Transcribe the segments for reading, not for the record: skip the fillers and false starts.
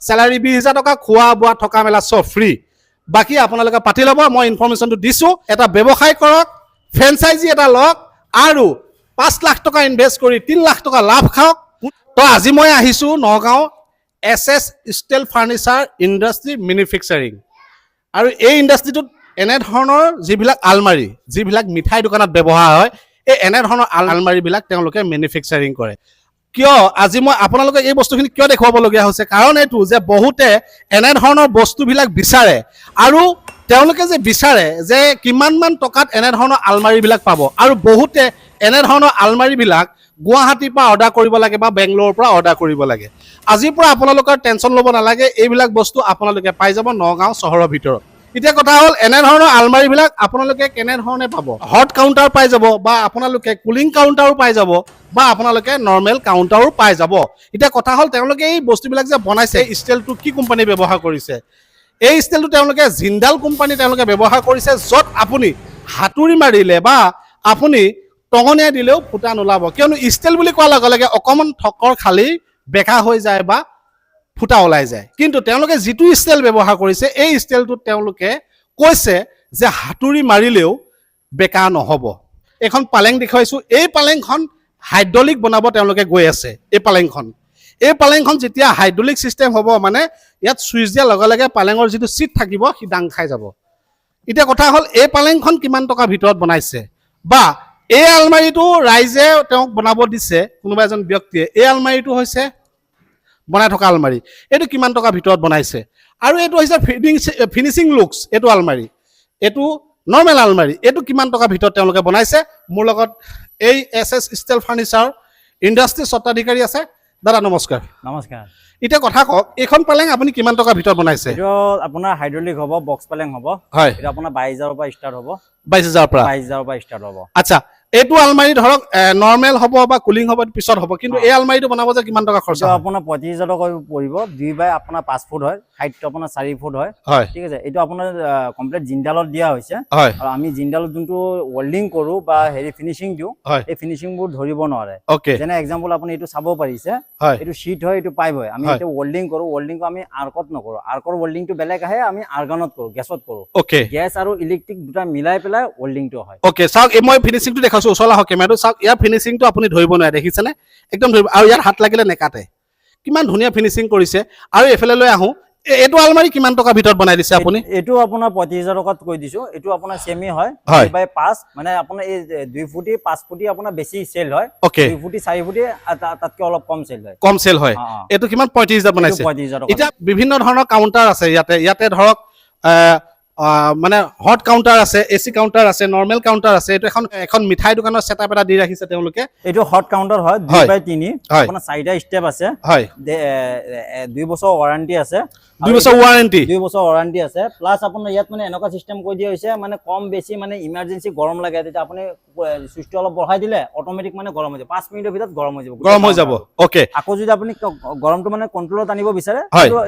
Salary 20,000 টকা, খোৱা বোৱা থকা মেলা চব ফ্ৰী। বাকী আপোনালোকে পাতি ল'ব, মই ইনফৰমেশ্যনটো দিছোঁ। এটা ব্যৱসায় কৰক, ফ্ৰেঞ্চাইজি এটা লওক আৰু 5 লাখ টকা ইনভেষ্ট কৰি 3 লাখ টকা লাভ খাওক। তো আজি মই আহিছোঁ Nagaon SS steel furniture industry manufacturing. আৰু এই ইণ্ডাষ্ট্ৰিটোত এনেধৰণৰ যিবিলাক আলমাৰী, যিবিলাক মিঠাই দোকানত ব্যৱহাৰ হয়, এই এনেধৰণৰ আলমাৰীবিলাক তেওঁলোকে মেনুফেকচাৰিং কৰে। কিয় আজি মই আপোনালোকে এই বস্তুখিনি কিয় দেখুৱাবলগীয়া হৈছে, কাৰণ এইটো যে বহুতে এনেধৰণৰ বস্তুবিলাক বিচাৰে আৰু তেওঁলোকে যে বিচাৰে যে কিমানমান টকাত এনেধৰণৰ আলমাৰীবিলাক পাব, আৰু বহুতে এনেধৰণৰ আলমাৰীবিলাক গুৱাহাটীৰ পৰা অৰ্ডাৰ কৰিব লাগে বা বেংগলোৰৰ পৰা অৰ্ডাৰ কৰিব লাগে। আজিৰ পৰা আপোনালোকৰ টেনশ্যন ল'ব নালাগে, এইবিলাক বস্তু আপোনালোকে পাই যাব নগাঁও চহৰৰ ভিতৰত। এতিয়া কথা হ'ল এনেধৰণৰ আলমাৰীবিলাক আপোনালোকে কেনেধৰণে পাব, হট কাউণ্টাৰ পাই যাব বা আপোনালোকে কুলিং কাউণ্টাৰো পাই যাব বা আপোনালোকে নৰ্মেল কাউণ্টাৰো পাই যাব। এতিয়া কথা হ'ল তেওঁলোকে এই বস্তুবিলাক যে বনাইছে, ষ্টিলটো কি কোম্পানী ব্যৱহাৰ কৰিছে, এই ষ্টিলটো তেওঁলোকে জিন্দাল কোম্পানী তেওঁলোকে ব্যৱহাৰ কৰিছে, য'ত আপুনি হাতুৰি মাৰিলে বা আপুনি টঙনিয়াই দিলেও ফুটা নোলাব। কিয়নো ষ্টিল বুলি কোৱাৰ লগে লগে অকণমান ঠক্কৰ খালি বেকা হৈ যায় বা ফুটা ওলাই যায়। কিন্তু তেওঁলোকে যিটো ষ্টিল ব্যৱহাৰ কৰিছে, এই ষ্টিলটোত তেওঁলোকে কৈছে যে হাতুৰি মাৰিলেও বেকা নহ'ব। এইখন পালেং দেখুৱাইছোঁ, এই পালেংখন হাইড্ৰলিক বনাব তেওঁলোকে গৈ আছে। এই পালেংখন যেতিয়া হাইড্ৰলিক ছিষ্টেম হ'ব, মানে ইয়াত চুইচ দিয়াৰ লগে লগে পালেঙৰ যিটো চিট থাকিব সি দাং খাই যাব। এতিয়া কথা হ'ল এই পালেংখন কিমান টকাৰ ভিতৰত বনাইছে, বা এই আলমাৰীটো ৰাইজে তেওঁক বনাব দিছে, কোনোবা এজন ব্যক্তিয়ে এই আলমাৰীটো হৈছে বনাই থকা আলমাৰী, এইটো কিমান টকাৰ ভিতৰত বনাইছে। আৰু এইটো হৈছে ফিনিচিং লুকছ, এইটো আলমাৰী, এইটো নৰ্মেল আলমাৰী, এইটো কিমান টকাৰ ভিতৰত তেওঁলোকে বনাইছে। মোৰ লগত এই SS ষ্টিল ফাৰ্নিচাৰ ইণ্ডাষ্ট্ৰী স্বত্বাধিকাৰী আছে। দাদা নমস্কাৰ। নমস্কাৰ। এতিয়া কথা কওক, এইখন পালেং আপুনি কিমান টকাৰ ভিতৰত বনাইছে? এইটো আপোনাৰ হাইড্ৰলিক হ'ব, বক্স পালেং হ'ব। হয়, এটা আপোনাৰ 22,000 পৰা ষ্টাৰ্ট হ'ব। 22,000 পৰা 22,000 পৰা ষ্টাৰ্ট হ'ব। আচ্ছা, এইটো আলমাৰী ধৰক নৰ্মেল হ'ব বা কুলিং হ'ব পিছত হ'ব, কিন্তু এই আলমাৰীটো বনাব যে কিমান টকা খৰচ? আপোনাৰ 25,000 টকা পৰিব। 2 বাই আপোনাৰ 5 ফুট হয়, হাইটটো আপোনাৰ 4 ফুট হয়। ঠিক আছে, এইটো আপোনাৰ কমপ্লিট জিন্দালত দিয়া হৈছে। আৰু আমি জিন্দালত যোনটো ৱেল্ডিং কৰোঁ বা হেৰি ফিনিচিং দিওঁ, এই ফিনিচিংবোৰ ধৰিব নোৱাৰে। যেনে এক্সাম্পল আপুনি এইটো চাব পাৰিছে, এইটো শীট হয়, এইটো পাইপ হয়। আমি এইটো ৱেল্ডিং কৰোঁ, ৱেল্ডিংটো আমি আৰ্কত নকৰোঁ, আৰ্কৰ ৱেল্ডিংটো বেলেগ আহে, আমি আৰ্গানত কৰোঁ, গেছত কৰোঁ। গেছ আৰু ইলেক্ট্ৰিক দুটা মিলাই পেলাই ৱেল্ডিংটো হয়। চাওক, মই ফিনিচিংটো দেখাইছোঁ, ওচৰলৈ আহক কেমেৰাটো চাওক। ইয়াৰ ফিনিচিংটো আপুনি ধৰিব নোৱাৰে, দেখিছেনে? একদম ধৰিব, আৰু ইয়াত হাত লাগিলে নেকাটে, কিমান ধুনীয়া ফিনিচিং কৰিছে। আৰু এইফালে লৈ আহোঁ, এইটো আলমাৰী কিমান টকাৰ ভিতৰত বনাই দিছে আপুনি? এইটো আপোনাৰ 25,000 টকাত কৈ দিছোঁ। এইটো আপোনাৰ চেমি হয়, 2x5, মানে আপোনাৰ এই 2 ফুটি 5 ফুটি আপোনাৰ বেছি চেল হয়। 2 ফুটি 4 ফুটি তাতকৈ অলপ কম চেল হয়। এইটো কিমান 35,000 বনাইছে? 35,000 টকা। এতিয়া বিভিন্ন ধৰণৰ কাউণ্টাৰ আছে ইয়াতে ধৰক মানে হট কাউণ্টাৰ আছে, AC কাউণ্টাৰ আছে, নৰ্মেল কাউণ্টাৰ আছে। এইটো এখন মিঠাই দোকানৰ ছেটআপ এটা দি ৰাখিছে তেওঁলোকে। এইটো হট কাউণ্টাৰ হয়, 2x3, আপোনাৰ 4টা ষ্টেপ আছে, 2 বছৰ ৱাৰেণ্টি আছে। 2 বছৰ ৱাৰেণ্টি? 2 বছৰ ৱাৰেণ্টি আছে। প্লাছ আপোনাৰ ইয়াত মানে এনেকুৱা চিষ্টেম কৰি দিয়া হৈছে, মানে কম বেছি মানে ইমাৰ্জেঞ্চি গৰম লাগে, তেতিয়া আপুনি চুইচটো অলপ বঢ়াই দিলে অট'মেটিক মানে গৰম হৈ যাব, 5 মিনিটৰ ভিতৰত গৰম হৈ যাব। আকৌ যদি আপুনি গৰমটো মানে কণ্ট্ৰলত আনিব বিচাৰে,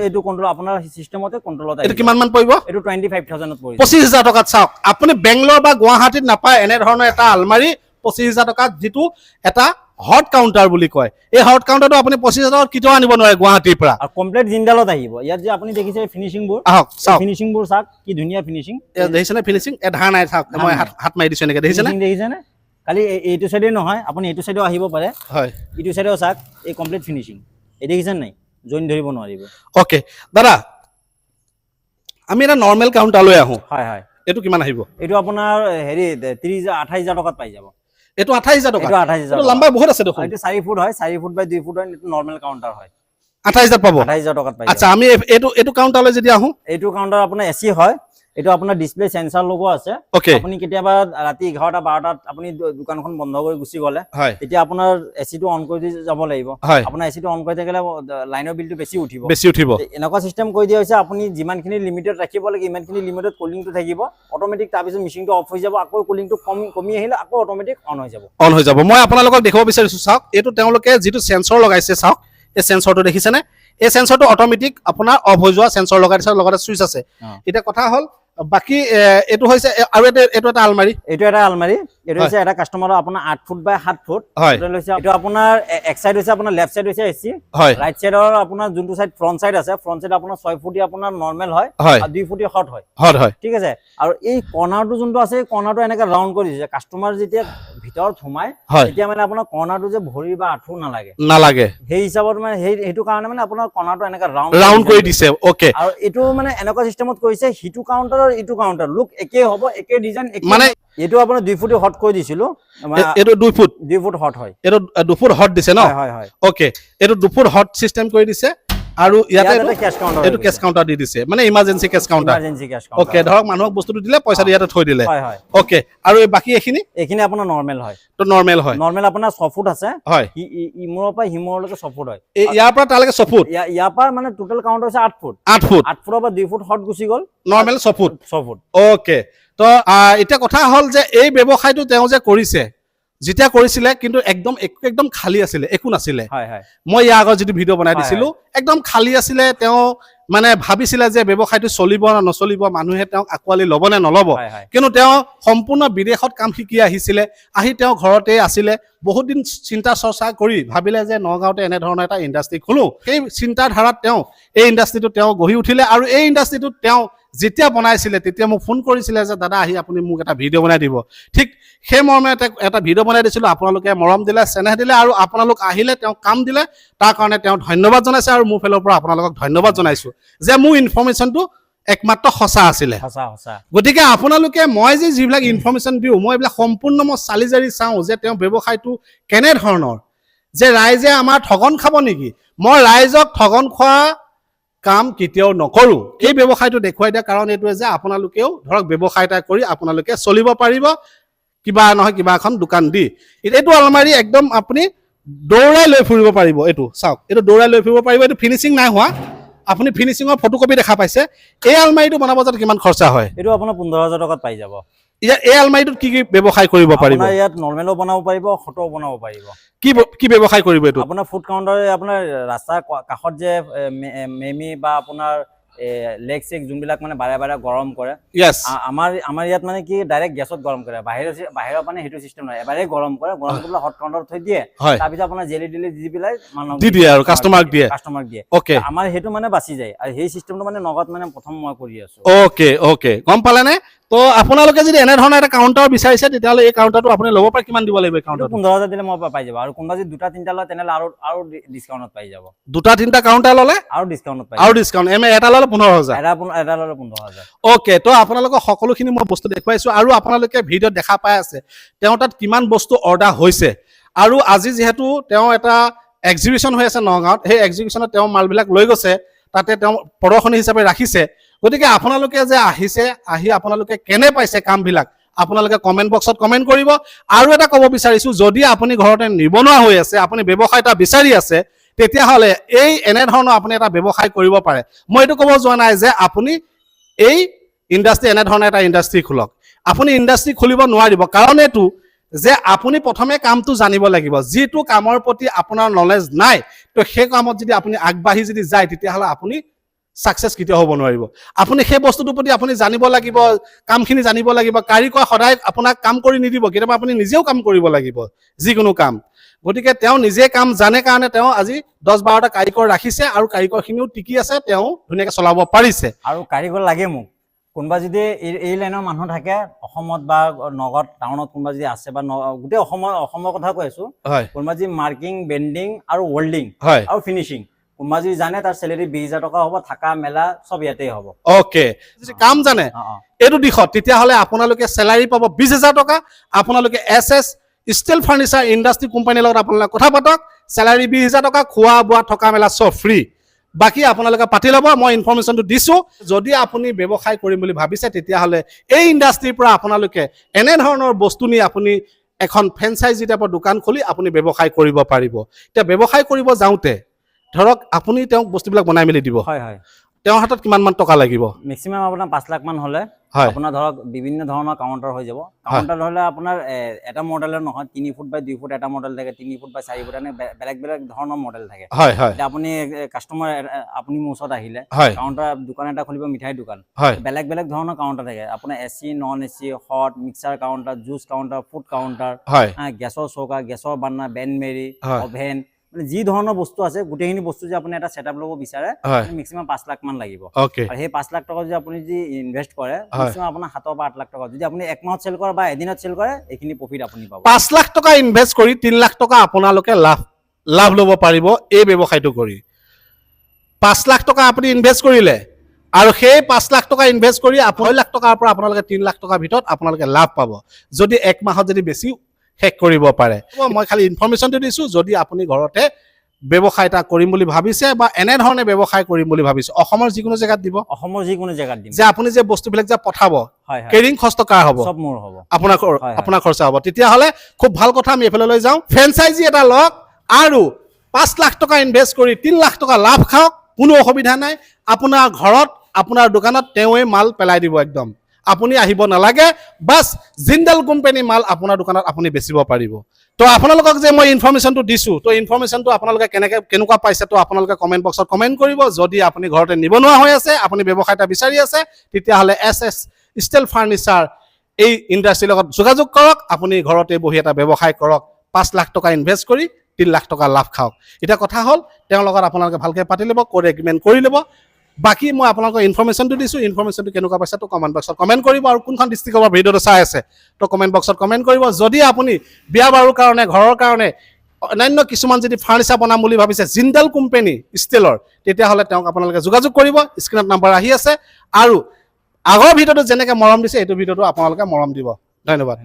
এইটো কণ্ট্ৰল আপোনাৰ চিষ্টেমতে কণ্ট্ৰলত আহিব। এইটো কিমান মান পৰিব? এইটো 25,000 ত পৰিব। 25,000 টকাত। চাওক, আপুনি বেংগলোৰ বা গুৱাহাটীত নাপায় এনেধৰণৰ এটা আলমাৰী 25,000 টকাত, যিটো এটা হট কাউণ্টাৰ বুলি কয়। এই হট কাউণ্টাৰটো আপুনি 25,000 টকাত কেতিয়াও আনিব নোৱাৰে গুৱাহাটীৰ পৰা। আৰু কমপ্লিট জিন্দালত আহিব। ইয়াত যে আপুনি দেখিছে ফিনিচিংবোৰ, আহক চাওক, ফিনিচিংবোৰ চাওক, কি ধুনীয়া ফিনিচিং। দেখিছেনে ফিনিচিং? ধাৰ নাই, চাওক, মই হাত মাৰি দিছোঁ এনেকৈ, দেখিছেনে? খালি এইটো চাইডে নহয়, আপুনি এইটো চাইডেও আহিব পাৰে। এইটো চাইডেও চাওক, এই কমপ্লিট ফিনিচিং। এই দেখিছেনে নাই? জইন ধৰিব নোৱাৰিব। দাদা, আমি এটা নৰ্মেল কাউণ্টাৰলৈ আহোঁ। এইটো কিমান আহিব? এইটো আপোনাৰ হেৰি 28,000 টকাত পাই যাব। এইটো 28,000 টকা? 28,000 লম্বা বহুত আছে দেখোন। এইটো 4 ফুট হয়, 4 ফুট বাই 2 ফুট হয়, এইটো নৰ্মেল কাউণ্টাৰ হয়। 28,000 পাব? 28,000 টকাত পাই। আচ্ছা, আমি এইটো কাউণ্টাৰলৈ যদি আহোঁ, এইটো কাউণ্টাৰ আপোনাৰ AC হয়। এইটো আপোনাৰ ডিসপ্লে সেন্সৰ লগো আছে। আপুনি কেতিয়াবা ৰাতি 11টা 12টাত আপুনি দোকানখন বন্ধ কৰি গুচি গলে তেতিয়া আপোনাৰ এসিটো অন কৰি যাব লাগিব। আপোনাৰ এসিটো অন কৰি থাকিলে লাইনৰ বিলটো বেছি উঠিব। এনেকুৱা সিস্টেম কৰি দিয়া হৈছে আপুনি যিমানখিনি লিমিটেড ৰাখিব লাগে ইমানখিনি লিমিটেড কুলিংটো থাকিব। অটোমেটিক তাৰ পিছত মেচিনটো অফ হৈ যাব, আকৌ কুলিংটো কমি আহিলে আকৌ অটোমেটিক অন হৈ যাব। মই আপোনালোকক দেখাব বিচাৰিছো, চাওক এইটো তেওঁলোকে যিটো সেন্সৰ লগাইছে, চাওক এই সেন্সৰটো দেখিছেনে? এই সেন্সৰটো অটোমেটিক আপোনাৰ অফ হৈ যোৱা সেন্সৰ লগাইছে, লগতে সুইচ আছে। এটা কথা হল বাকি এটো হৈছে আৰু এইটো এটা আলমাৰী। এইটো এটা আলমাৰী, এটা হৈছে এটা কাস্টমাৰৰ আপোনাৰ 8 ফুট বাই 7 ফুট এটা লৈছে এইটো আপোনাৰ এক সাইড হৈছে আপোনাৰ লেফট সাইড হৈছে এসি ৰাইট সাইডৰ আপোনাৰ যোনটো সাইড ফ্ৰন্ট সাইড আছে ফ্ৰন্ট সাইড আপোনাৰ 6 ফুটি আপোনাৰ নৰমাল হয় আৰু 2 ফুটি হট হয় ঠিক আছে আৰু এই কৰ্নাৰটো যোনটো আছে কৰ্নাৰটো এনেকা ৰাউন্ড কৰি দিছে কাস্টমাৰ যেতিয়া ভিতৰত সোমাই তেতিয়া মানে আপোনাৰ কৰ্নাৰটো যে ভৰি বা আঁঠু নালাগে সেই হিচাপত মানে সেইটো কাৰণে মানে আপোনাৰ কৰ্নাৰটো এনেকা ৰাউন্ড কৰি দিছে ওকে আৰু এইটো মানে এনেকুৱা সিস্টেমত কৰিছে হিটু কাউন্টাৰ আৰু ইটু কাউন্টাৰ লুক একে হ'ব একে ডিজাইন মানে এইটো আপোনাৰ 2 ফুট হট কৰি দিছিলো এইটো 2 ফুট হট হয় এইটো 2 ফুট হট দিছে ন হয় ওকে এইটো 2 ফুট হট সিস্টেম কৰি দিছে আৰু ইয়াতে এইটো কেশ কাউন্টাৰ দি দিছে মানে ইমাৰ্জেন্সি কেশ কাউন্টাৰ ওকে ধৰক মানুহক বস্তুটো দিলে পইচাটো ইয়াতে থৈ দিলে ওকে আৰু এই বাকি এখিনি আপোনাৰ নৰমাল হয় তো নৰমাল হয় নৰমাল আপোনাৰ 6 ফুট আছে হয় ইমৰৰ পৰা হিমৰলৈকে 6 ফুট হয় ইয়াৰ পৰা তালৈকে 6 ফুট ইয়াৰ পৰা মানে টোটাল কাউন্ট হৈছে 8 ফুট 8 ফুটৰ পৰা 2 ফুট হট গুচি গল নৰমাল 6 ফুট ওকে তো এটা কথা হল যে এই ব্যৱসায়টো তেওঁ যে কৰিছে যেতিয়া কৰিছিলে কিন্তু একদম খালি আছিলে একো নাছিলে মই ইয়াৰ আগত যদি ভিডিঅ' বনাই দিছিলো একদম খালি আছিলে তেওঁ মানে ভাবিছিলে যে ব্যৱসায়টো চলিব না নচলিব মানুহে তেওঁক আকোৱালি ল'ব নে নল'ব কিন্তু তেওঁ সম্পূৰ্ণ বিদেশত কাম শিকি আহিছিলে আহি তেওঁ ঘৰতে আছিলে বহুত দিন চিন্তা চৰ্চা কৰি ভাবিলে যে নগাঁৱতে এনে ধৰণৰ এটা ইণ্ডাষ্ট্ৰি খোলো সেই চিন্তাধাৰাত তেওঁ এই ইণ্ডাষ্ট্ৰিটো তেওঁ গঢ়ি উঠিলে আৰু এই ইণ্ডাষ্ট্ৰিটো তেওঁ যেতিয়া বনাইছিলে তেতিয়া মোক ফোন কৰিছিলে যে দাদা আহি আপুনি মোক এটা ভিডিঅ' বনাই দিব ঠিক সেই মৰ্মে এটা ভিডিঅ' বনাই দিছিলো আপোনালোকে মৰম দিলে চেনেহ দিলে আৰু আপোনালোক আহিলে তেওঁ কাম দিলে তাৰ কাৰণে তেওঁ ধন্যবাদ জনাইছে আৰু মোৰ ফালৰ পৰা আপোনালোকক ধন্যবাদ জনাইছো যে মোৰ ইনফৰমেশ্যনটো একমাত্ৰ সঁচা আছিলে গতিকে আপোনালোকে মই যিবিলাক ইনফৰমেশ্যন দিওঁ মই এইবিলাক সম্পূৰ্ণ মই চালি জাৰি চাওঁ যে তেওঁ ব্যৱসায়টো কেনেধৰণৰ যে ৰাইজে আমাৰ ঠগন খাব নেকি মই ৰাইজক ঠগন খোৱা কাম কেতিয়াও নকৰো এই ব্যৱসায়টো দেখুৱাই দিয়া কাৰণ এইটোৱে যে আপোনালোকেও ধৰক ব্যৱসায় এটা কৰি আপোনালোকে চলিব পাৰিব কিবা নহয় কিবা এখন দোকান দি এইটো আলমাৰি একদম আপুনি দৌৰাই লৈ ফুৰিব পাৰিব এইটো চাওক এইটো দৌৰাই লৈ ফুৰিব পাৰিব এইটো ফিনিচিং নাই হোৱা আপুনি ফিনিচিঙৰ ফটোকপি দেখা পাইছে এই আলমাৰিটো বনাব যাতে কিমান খৰচা হয় এইটো আপোনাৰ 15000 টকাত পাই যাব এই আলমাৰিটোত কি ব্যৱসায় কৰিব পাৰিব আপোনাৰ ইয়াত নৰমালও বনাব পাৰিব খটো বনাব পাৰিব কি ব্যৱসায় কৰিব এইটো আপোনাৰ ফুড কাউন্টাৰে আপোনাৰ ৰাস্তা কাষত যে মেমি বা আপোনাৰ লেগ চেক যোনবিলাক মানে বাৰে বাৰে গৰম কৰে আমাৰ ইয়াত মানে কি ডাইৰেক্ট গেছত গৰম কৰে বাহিৰৰ মানে সেইটো সিস্টেম নাই এবাৰে গৰম কৰিলে হট কাউন্টাৰত থৈ দিয়ে তাৰপিছত আপোনাৰ জেলি দিলে দি পেলাই মানুহ দি দিয়ে আৰু কাস্টমাৰক দিয়ে ওকে আমাৰ সেইটো মানে বাচি যায় আৰু সেই সিস্টেমটো মানে নগদ মানে প্ৰথম মই কৰি আছো ওকে গম পালে নে তো আপোনালোকে যদি এনে ধৰণৰ এটা কাউন্টাৰ বিচাৰিছে তেতিয়াহ'লে এই কাউন্টাৰটো আপুনি ল'ব পাৰে কিমান দিব লাগিব এই কাউন্টাৰটো 15000 দিলে মই পাই যাব আৰু কোনবা যদি 2-3টা লয় তেনে আৰু ডিসকাউন্টত পাই যাব 2-3টা কাউন্টাৰ ল'লে আৰু ডিসকাউন্টত পাই আৰু ডিসকাউন্ট এটা ল'লে 15000 এটা ল'লে 15000 ওকে তো আপোনালোকক সকলোখিনি মই বস্তু দেখুৱাইছো আৰু আপোনালোকে ভিডিঅ'ত দেখা পাই আছে তেওঁ তাত কিমান বস্তু অৰ্ডাৰ হৈছে আৰু আজি যেহেতু তেওঁ এটা এক্সিবিশন হৈ আছে নগাঁৱত সেই এক্সিবিশনত তেওঁ মালবিলাক লৈ গৈছে তাতে তেওঁ প্ৰদৰ্শনী হিচাপে ৰাখিছে গতিকে আপোনালোকে যে আহিছে আহি আপোনালোকে কেনে পাইছে কামবিলাক আপোনালোকে কমেন্ট বক্সত কমেন্ট কৰিব আৰু এটা ক'ব বিচাৰিছো যদি আপুনি ঘৰতে নিবনুৱা হৈ আছে আপুনি ব্যৱসায় এটা বিচাৰি আছে তেতিয়াহ'লে এই এনে ধৰণৰ আপুনি এটা ব্যৱসায় কৰিব পাৰে মই এইটো ক'ব যোৱা নাই যে আপুনি এই ইণ্ডাষ্ট্ৰি এনে ধৰণৰ এটা ইণ্ডাষ্ট্ৰি খোলক আপুনি ইণ্ডাষ্ট্ৰি খুলিব নোৱাৰিব কাৰণ এইটো যে আপুনি প্ৰথমে কামটো জানিব লাগিব যিটো কামৰ প্ৰতি আপোনাৰ নলেজ নাই তো সেই কামত যদি আপুনি আগবাঢ়ি যদি যায় তেতিয়াহ'লে আপুনি সাকসেস কেতিয়াও হ'ব নোৱাৰিব আপুনি সেই বস্তুটোৰ প্ৰতি আপুনি জানিব লাগিব কামখিনি জানিব লাগিব কাৰিকৰ সদায় আপোনাক কাম কৰি নিদিব কেতিয়াবা আপুনি নিজেও কাম কৰিব লাগিব যিকোনো কাম গতিকে তেওঁ নিজে কাম জানে কাৰণে তেওঁ আজি 10-12টা কাৰিকৰ ৰাখিছে আৰু কাৰিকৰখিনিও টিকি আছে তেওঁ ধুনীয়াকৈ চলাব পাৰিছে আৰু কাৰিকৰ লাগে মোক কোনবা যদি এই লাইনৰ মানুহ থাকে অসমত বা নগৰ টাউনত কোনবা যদি আছে বা গোটেই অসমৰ কথা কৈ আছো কোনবা যদি মাৰ্কিং বেন্ডিং আৰু ওয়েল্ডিং আৰু ফিনিশিং কোনবা যদি জানে তাৰ স্যালাৰি 20000 টকা হ'ব থাকা মেলা সব ইয়াতে হ'ব ওকে যদি কাম জানে এটো দিখত তেতিয়াহ'লে আপোনালোকে স্যালাৰি পাব 20000 টকা আপোনালোকে এসএস ষ্টিল ফাৰ্নিচাৰ ইণ্ডাষ্ট্ৰি কোম্পানীৰ লগত আপোনালোকে কথা পাতক স্যালাৰি 20000 টকা খোৱা বোৱা থকা মেলা সব ফ্ৰী বাকি আপোনালোকে পাতি ল'ব মই ইনফৰমেশ্যনটো দিছো যদি আপুনি ব্যৱসায় কৰিম বুলি ভাবিছে তেতিয়াহ'লে এই ইণ্ডাষ্ট্ৰিৰ পৰা আপোনালোকে এনে ধৰণৰ বস্তু নি আপুনি এখন ফ্ৰেঞ্চাইজি টাইপৰ দোকান খুলি আপুনি ব্যৱসায় কৰিব পাৰিব এতিয়া ব্যৱসায় কৰিব যাওঁতে ধৰক আপুনি তেওঁক বস্তুবিলাক বনাই মেলি দিব তেওঁৰ হাতত কিমান মান টকা লাগিব? মেক্সিমাম আপোনাৰ 5 লাখ মান হলে হয় আপোনাৰ ধৰক বিভিন্ন ধৰণৰ কাউন্টাৰ হৈ যাব। কাউন্টাৰ হলে আপোনাৰ এটা মডেলৰ নহয়, 3 ফুট বাই 2 ফুট এটা মডেল থাকে, 3 ফুট বাই 4 ফুট এনে বেলেগ বেলেগ ধৰণৰ মডেল থাকে। হয় হয় এতিয়া আপুনি কাস্টমাৰ আপুনি মোৰ ওচৰত আহিলে হয় কাউন্টাৰ দোকান এটা খুলিব, মিঠাই দোকান, হয় বেলেগ বেলেগ ধৰণৰ কাউন্টাৰ থাকে। আপোনাৰ AC, non AC, hot, mixer counter, juice counter, food counter, হয় গেছৰ চৌকা, গেছৰ বাৰ্ণাৰ, বেন মেৰি, হয় অভেন, মানে যি ধৰণৰ বস্তু আছে গোটেইখিনি বস্তু যে আপুনি এটা সেটআপ ল'ব বিচাৰে হয় মেক্সিমাম 5 লাখ মান লাগিব। ওকে আৰু সেই 5 লাখ টকা যদি আপুনি যদি ইনভেষ্ট কৰে হয় মেক্সিমাম আপোনাৰ 7 পৰা 8 লাখ টকা, যদি আপুনি এক মাহত চেল কৰে বা এদিনত চেল কৰে এইখিনি প্ৰফিট আপুনি পাব। 5 লাখ টকা ইনভেষ্ট কৰি 3 লাখ টকা আপোনালোকে লাভ ল'ব পাৰিব এই ব্যৱসায়টো কৰি। 5 লাখ টকা আপুনি ইনভেষ্ট কৰিলে আৰু সেই 5 লাখ টকা ইনভেষ্ট কৰি 6 লাখ টকাৰ পৰা আপোনালোকে 3 লাখ টকাৰ ভিতৰত আপোনালোকে লাভ পাব, যদি এক মাহত যদি বেছি শেষ কৰিব পাৰে। মই খালি ইনফৰমেশ্যনটো দিছোঁ, যদি আপুনি ঘৰতে ব্যৱসায় এটা কৰিম বুলি ভাবিছে বা এনেধৰণে ব্যৱসায় কৰিম বুলি ভাবিছে, অসমৰ যিকোনো জেগাত দিব, অসমৰ যিকোনো জেগাত দিম। যে আপুনি যে বস্তুবিলাক যে পঠাব হয় কেৰিং খৰচ কাৰ হ'ব? সব মোৰ হ'ব, আপোনাৰ খৰচা হ'ব। তেতিয়াহ'লে খুব ভাল কথা, আমি এইফালে লৈ যাওঁ। ফ্ৰেঞ্চাইজি এটা লওক আৰু 5 লাখ টকা ইনভেষ্ট কৰি 3 লাখ টকা লাভ খাওক, কোনো অসুবিধা নাই। আপোনাৰ ঘৰত আপোনাৰ দোকানত তেওঁৱে মাল পেলাই দিব, একদম আপুনি আহিব নালাগে, বাছ জিন্দাল কোম্পানী মাল আপোনাৰ দোকানত আপুনি বেচিব পাৰিব। তো আপোনালোকক যে মই ইনফৰমেশ্যনটো দিছোঁ, তো ইনফৰমেশ্যনটো আপোনালোকে কেনেকুৱা পাইছে তো আপোনালোকে কমেণ্ট বক্সত কমেণ্ট কৰিব। যদি আপুনি ঘৰতে নিবনুৱা হৈ আছে, আপুনি ব্যৱসায় এটা বিচাৰি আছে, তেতিয়াহ'লে SS ষ্টিল ফাৰ্ণিচাৰ এই ইণ্ডাষ্ট্ৰীৰ লগত যোগাযোগ কৰক। আপুনি ঘৰতে বহি এটা ব্যৱসায় কৰক, 5 লাখ টকা ইনভেষ্ট কৰি 3 লাখ টকা লাভ খাওক। এতিয়া কথা হ'ল, তেওঁৰ লগত আপোনালোকে ভালকৈ পাতি ল'ব, কোড এগ্ৰিমেণ্ট কৰি ল'ব। বাকী মই আপোনালোকক ইনফৰমেশ্যনটো দিছোঁ, ইনফৰমেশ্যনটো কেনেকুৱা পাইছে তো কমেণ্ট বক্সত কমেণ্ট কৰিব, আৰু কোনখন ডিষ্ট্ৰিক্টৰ পৰা ভিডিঅ'টো চাই আছে তো কমেণ্ট বক্সত কমেণ্ট কৰিব। যদি আপুনি বিয়া বাৰুৰ কাৰণে, ঘৰৰ কাৰণে, অন্যান্য কিছুমান যদি ফাৰ্ণিচাৰ বনাম বুলি ভাবিছে জিন্দাল কোম্পানী ষ্টিলৰ, তেতিয়াহ'লে তেওঁক আপোনালোকে যোগাযোগ কৰিব। স্ক্ৰীণত নাম্বাৰ আহি আছে, আৰু আগৰ ভিডিঅ'টো যেনেকৈ মৰম দিছে এইটো ভিডিঅ'টো আপোনালোকে মৰম দিব। ধন্যবাদ।